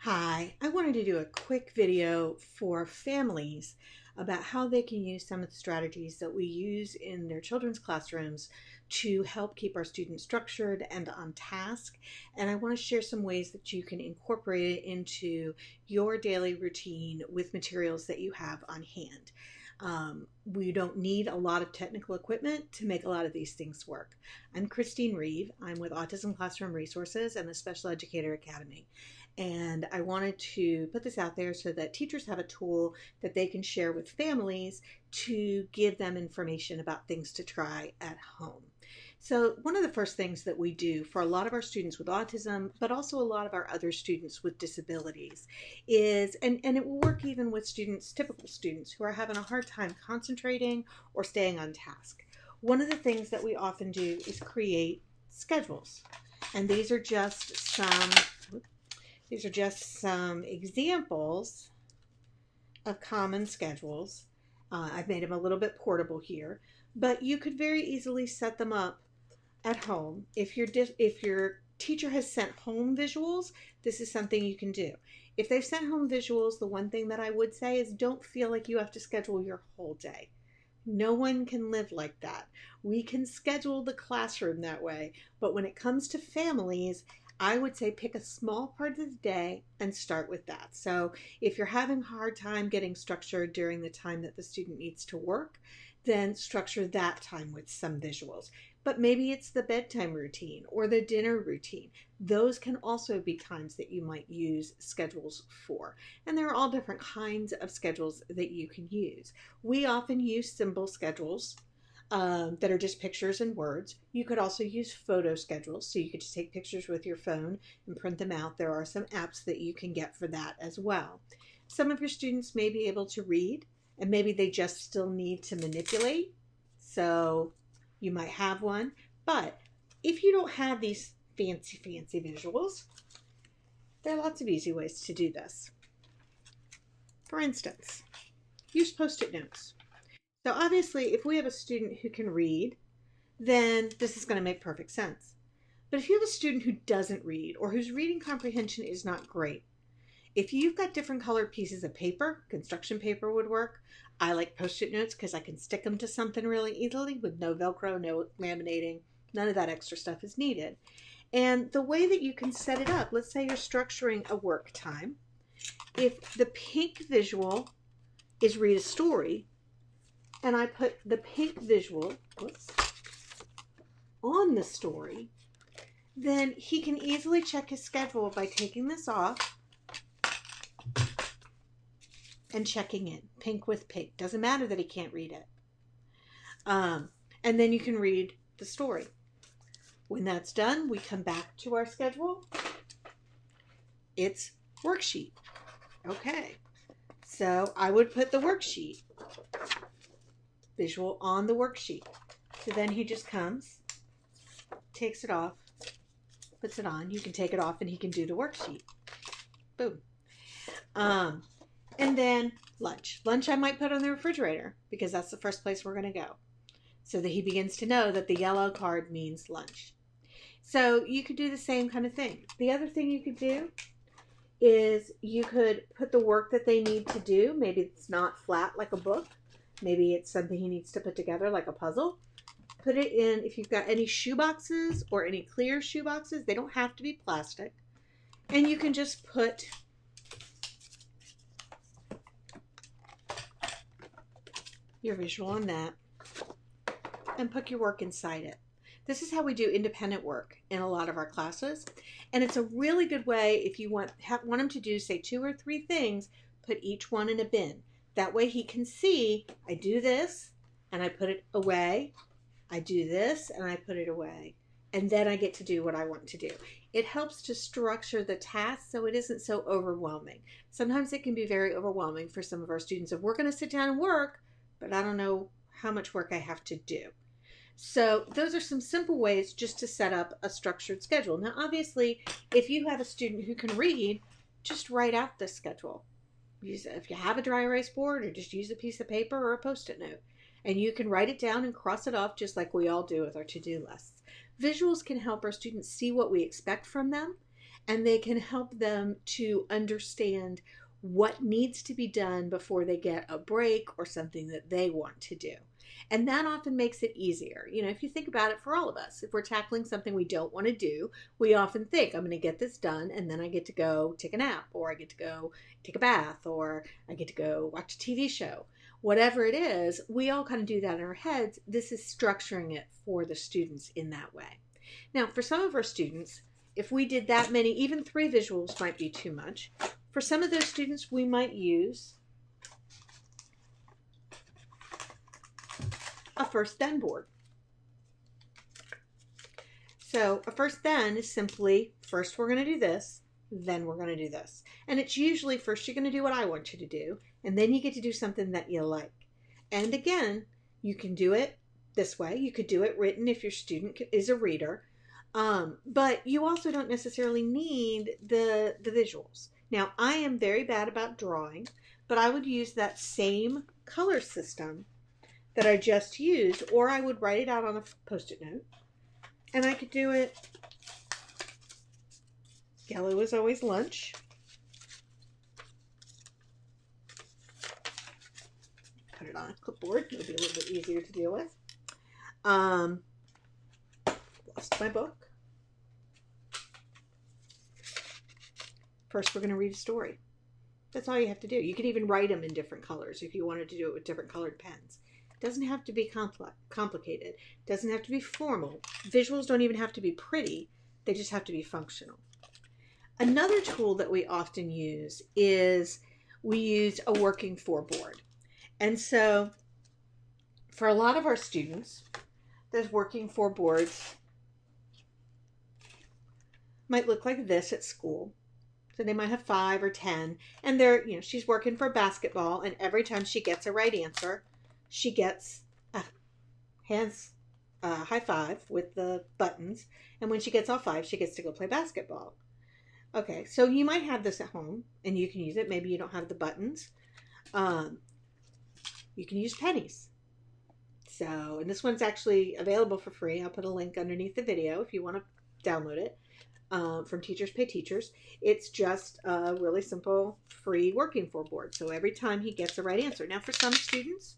Hi, I wanted to do a quick video for families about how they can use some of the strategies that we use in their children's classrooms to help keep our students structured and on task. And I want to share some ways that you can incorporate it into your daily routine with materials that you have on hand. We don't need a lot of technical equipment to make a lot of these things work. I'm Christine Reeve. I'm with Autism Classroom Resources and the Special Educator Academy. And I wanted to put this out there so that teachers have a tool that they can share with families to give them information about things to try at home. So one of the first things that we do for a lot of our students with autism, but also a lot of our other students with disabilities is, and it will work even with students, typical students who are having a hard time concentrating or staying on task. One of the things that we often do is create schedules. And these are just some examples of common schedules. I've made them a little bit portable here, but you could very easily set them up at home. If your teacher has sent home visuals, this is something you can do. If they've sent home visuals, the one thing that I would say is don't feel like you have to schedule your whole day. No one can live like that. We can schedule the classroom that way, but when it comes to families, I would say pick a small part of the day and start with that. So if you're having a hard time getting structured during the time that the student needs to work, then structure that time with some visuals. But maybe it's the bedtime routine or the dinner routine. Those can also be times that you might use schedules for. And there are all different kinds of schedules that you can use. We often use symbol schedules that are just pictures and words. You could also use photo schedules, so you could just take pictures with your phone and print them out. There are some apps that you can get for that as well. Some of your students may be able to read, and maybe they just still need to manipulate, so you might have one. But if you don't have these fancy visuals, there are lots of easy ways to do this. For instance, use Post-it notes. So obviously, if we have a student who can read, then this is going to make perfect sense. But if you have a student who doesn't read or whose reading comprehension is not great, if you've got different colored pieces of paper, construction paper would work. I like Post-it notes because I can stick them to something really easily with no Velcro, no laminating. None of that extra stuff is needed. And the way that you can set it up, let's say you're structuring a work time. If the pink visual is read a story, and I put the pink visual on the story, then he can easily check his schedule by taking this off and checking in. Pink with pink. Doesn't matter that he can't read it. And then you can read the story. When that's done, we come back to our schedule. It's worksheet. Okay. So I would put the worksheet visual on the worksheet. So then he just comes, takes it off, puts it on. You can take it off and he can do the worksheet. Boom. And then lunch. Lunch I might put on the refrigerator because that's the first place we're going to go. So that he begins to know that the yellow card means lunch. So you could do the same kind of thing. The other thing you could do is you could put the work that they need to do. Maybe it's not flat like a book. Maybe it's something he needs to put together like a puzzle. Put it in, if you've got any shoe boxes or any clear shoe boxes, they don't have to be plastic. And you can just put your visual on that and put your work inside it. This is how we do independent work in a lot of our classes. And it's a really good way if you want them to do, say, 2 or 3 things, put each one in a bin. That way he can see, I do this and I put it away. I do this and I put it away. And then I get to do what I want to do. It helps to structure the task so it isn't so overwhelming. Sometimes it can be very overwhelming for some of our students if we're going to sit down and work, but I don't know how much work I have to do. So those are some simple ways just to set up a structured schedule. Now, obviously, if you have a student who can read, just write out the schedule. If you have a dry erase board, or just use a piece of paper or a Post-it note. And you can write it down and cross it off just like we all do with our to-do lists. Visuals can help our students see what we expect from them and they can help them to understand what needs to be done before they get a break or something that they want to do. And that often makes it easier. You know, if you think about it, for all of us, if we're tackling something we don't want to do, we often think, I'm going to get this done and then I get to go take a nap, or I get to go take a bath, or I get to go watch a TV show. Whatever it is, we all kind of do that in our heads. This is structuring it for the students in that way. Now, for some of our students, if we did that many, even 3 visuals might be too much. For some of those students, we might use a first then board. So a first then is simply, first we're going to do this, then we're going to do this. And it's usually first you're going to do what I want you to do, and then you get to do something that you like. And again, you can do it this way. You could do it written if your student is a reader. But you also don't necessarily need the visuals. Now, I am very bad about drawing, but I would use that same color system that I just used, or I would write it out on a Post-it note, and I could do it. Yellow is always lunch. Put it on a clipboard. It'll be a little bit easier to deal with. Lost my book. First, we're going to read a story. That's all you have to do. You could even write them in different colors if you wanted to do it with different colored pens. It doesn't have to be complicated. It doesn't have to be formal. Visuals don't even have to be pretty. They just have to be functional. Another tool that we often use is we use a working for board. And so for a lot of our students, those working for boards might look like this at school. So they might have 5 or 10, and they're, you know, she's working for basketball, and every time she gets a right answer, she gets a high five with the buttons, and when she gets all 5, she gets to go play basketball. Okay, so you might have this at home, and you can use it. Maybe you don't have the buttons. You can use pennies. So, and this one's actually available for free. I'll put a link underneath the video if you want to download it. From Teachers Pay Teachers. It's just a really simple free working for board. So every time he gets a right answer. Now for some students,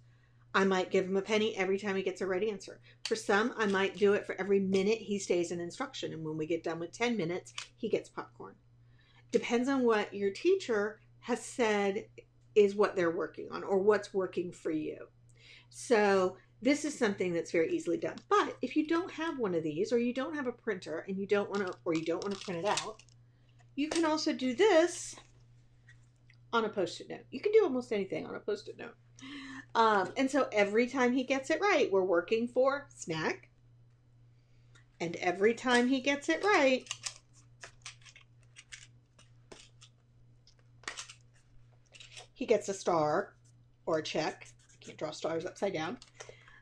I might give him a penny every time he gets a right answer. For some, I might do it for every minute he stays in instruction. And when we get done with 10 minutes, he gets popcorn. Depends on what your teacher has said is what they're working on or what's working for you. So this is something that's very easily done. But if you don't have one of these, or you don't have a printer and you don't want to print it out, you can also do this on a Post-it note. You can do almost anything on a Post-it note. And so every time he gets it right, we're working for snack. And every time he gets it right, he gets a star or a check. I can't draw stars upside down.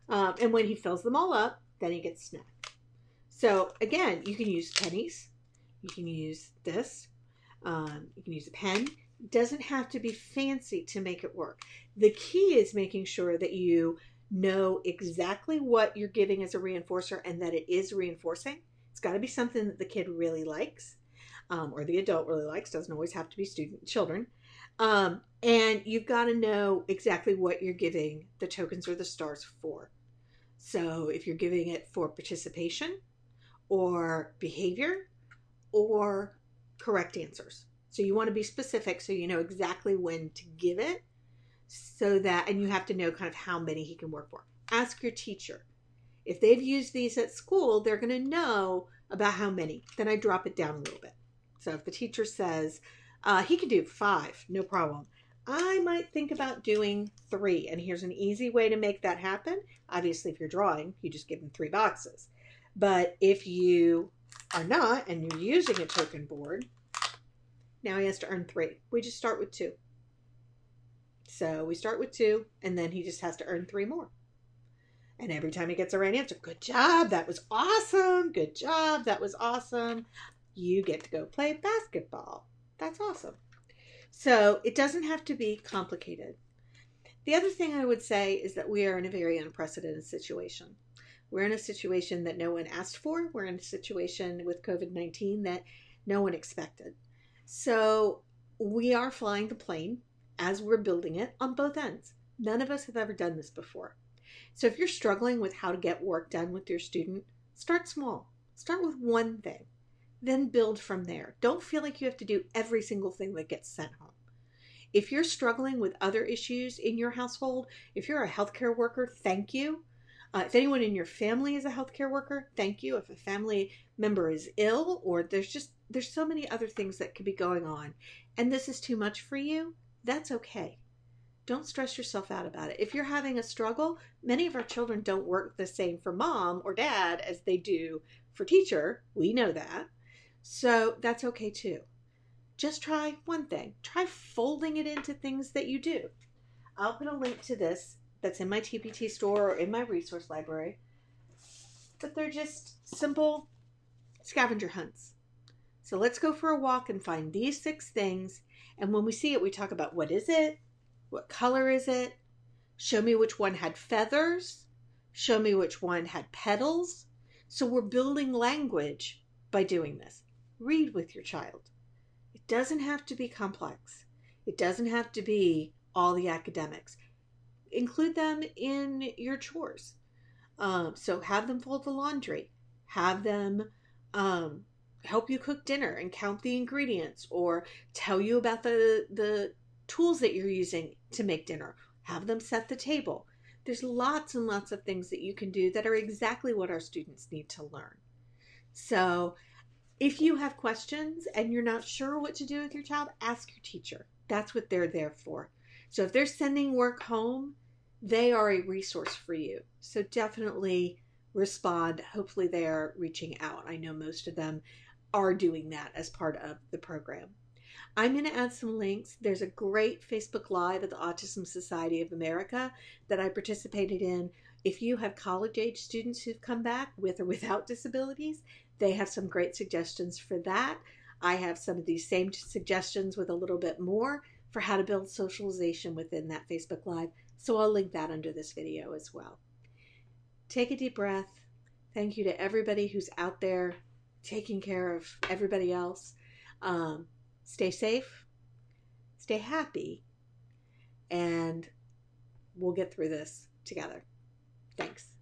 And when he fills them all up, then he gets snack. So again, you can use pennies. You can use this. You can use a pen. It doesn't have to be fancy to make it work. The key is making sure that you know exactly what you're giving as a reinforcer and that it is reinforcing. It's got to be something that the kid really likes, or the adult really likes. Doesn't always have to be children. And you've got to know exactly what you're giving the tokens or the stars for. So if you're giving it for participation or behavior or correct answers. So you want to be specific so you know exactly when to give it, so that, and you have to know kind of how many he can work for. Ask your teacher. If they've used these at school, they're going to know about how many. Then I drop it down a little bit. So if the teacher says, he can do 5, no problem, I might think about doing 3. And here's an easy way to make that happen. Obviously, if you're drawing, you just give him 3 boxes. But if you are not, and you're using a token board, now he has to earn 3. We just start with 2. So we start with 2, and then he just has to earn 3 more. And every time he gets a right answer, good job, that was awesome. Good job, that was awesome. You get to go play basketball. That's awesome. So it doesn't have to be complicated. The other thing I would say is that we are in a very unprecedented situation. We're in a situation that no one asked for. We're in a situation with COVID-19 that no one expected. So we are flying the plane as we're building it on both ends. None of us have ever done this before. So if you're struggling with how to get work done with your student, start small. Start with one thing, then build from there. Don't feel like you have to do every single thing that gets sent home. If you're struggling with other issues in your household, if you're a healthcare worker, thank you. If anyone in your family is a healthcare worker, thank you. If a family member is ill, or there's so many other things that could be going on, and this is too much for you, that's okay. Don't stress yourself out about it. If you're having a struggle, many of our children don't work the same for mom or dad as they do for teacher. We know that. So that's okay too. Just try one thing. Try folding it into things that you do. I'll put a link to this that's in my TPT store or in my resource library. But they're just simple scavenger hunts. So let's go for a walk and find these 6 things. And when we see it, we talk about what is it? What color is it? Show me which one had feathers. Show me which one had petals. So we're building language by doing this. Read with your child. It doesn't have to be complex. It doesn't have to be all the academics. Include them in your chores. So have them fold the laundry. Have them help you cook dinner and count the ingredients, or tell you about the tools that you're using to make dinner. Have them set the table. There's lots and lots of things that you can do that are exactly what our students need to learn. So if you have questions and you're not sure what to do with your child, ask your teacher. That's what they're there for. So if they're sending work home, they are a resource for you. So definitely respond. Hopefully they are reaching out. I know most of them are doing that as part of the program. I'm going to add some links. There's a great Facebook Live at the Autism Society of America that I participated in. If you have college-age students who've come back with or without disabilities, they have some great suggestions for that. I have some of these same suggestions with a little bit more for how to build socialization within that Facebook Live. So I'll link that under this video as well. Take a deep breath. Thank you to everybody who's out there taking care of everybody else. Stay safe, stay happy, and we'll get through this together. Thanks.